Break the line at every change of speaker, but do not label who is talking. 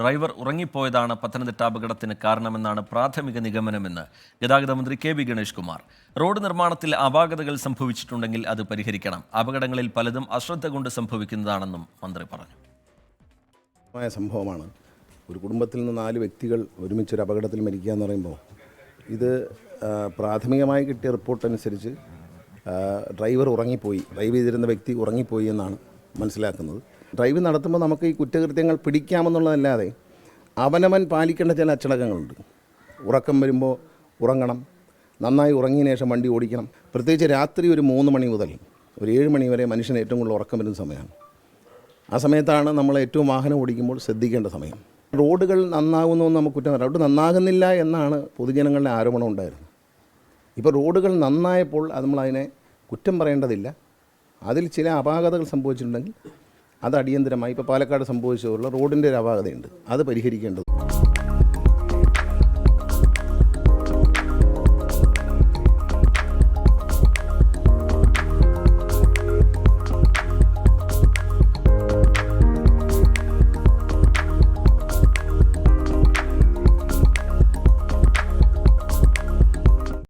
Driver ഉറങ്ങിപ്പോയതാണ് Pathanamthitta അപകടത്തിന് കാരണമെന്നാണ് പ്രാഥമിക നിഗമനമെന്ന് ഗതാഗത മന്ത്രി കെ.ബി. ഗണേഷ് കുമാർ. റോഡ് നിർമ്മാണത്തിൽ അപാകതകൾ സംഭവിച്ചിട്ടുണ്ടെങ്കിൽ അത് പരിഹരിക്കണം. അപകടങ്ങളിൽ പലതും അശ്രദ്ധ കൊണ്ട് സംഭവിക്കുന്നതാണെന്നും മന്ത്രി പറഞ്ഞു.
സംഭവമാണ്. ഒരു കുടുംബത്തിൽ നിന്ന് 4 വ്യക്തികൾ ഒരുമിച്ചൊരു അപകടത്തിൽ മരിക്കുക എന്ന് പറയുമ്പോൾ ഇത് പ്രാഥമികമായി കിട്ടിയ റിപ്പോർട്ട് അനുസരിച്ച് ഡ്രൈവർ ഉറങ്ങിപ്പോയി, ഡ്രൈവ് ചെയ്തിരുന്ന വ്യക്തി ഉറങ്ങിപ്പോയി എന്നാണ് മനസ്സിലാക്കുന്നത്. ഡ്രൈവ് നടത്തുമ്പോൾ നമുക്ക് ഈ കുറ്റകൃത്യങ്ങൾ പിടിക്കാമെന്നുള്ളതല്ലാതെ അവനവൻ പാലിക്കേണ്ട ചില അച്ചടക്കങ്ങളുണ്ട്. ഉറക്കം വരുമ്പോൾ ഉറങ്ങണം, നന്നായി ഉറങ്ങിയ ശേഷം വണ്ടി ഓടിക്കണം. പ്രത്യേകിച്ച് രാത്രി ഒരു 3 മണി മുതൽ ഒരു 7 മണി വരെ മനുഷ്യന് ഏറ്റവും കൂടുതൽ ഉറക്കം വരുന്ന സമയമാണ്. ആ സമയത്താണ് നമ്മൾ ഏറ്റവും വാഹനം ഓടിക്കുമ്പോൾ ശ്രദ്ധിക്കേണ്ട സമയം. റോഡുകൾ നന്നാകുന്നു നമുക്ക് കുറ്റം പറയാം. റോഡ് നന്നാകുന്നില്ല എന്നാണ് പൊതുജനങ്ങളുടെ ആരോപണം ഉണ്ടായിരുന്നത്. ഇപ്പോൾ റോഡുകൾ നന്നായപ്പോൾ നമ്മളതിനെ കുറ്റം പറയേണ്ടതില്ല. അതിൽ ചില അപാകതകൾ സംഭവിച്ചിട്ടുണ്ടെങ്കിൽ അത് അടിയന്തരമായി ഇപ്പോൾ പാലക്കാട് സംഭവിച്ചതുള്ള റോഡിൻ്റെ ഒരു അപാകതയുണ്ട്, അത് പരിഹരിക്കേണ്ടത്.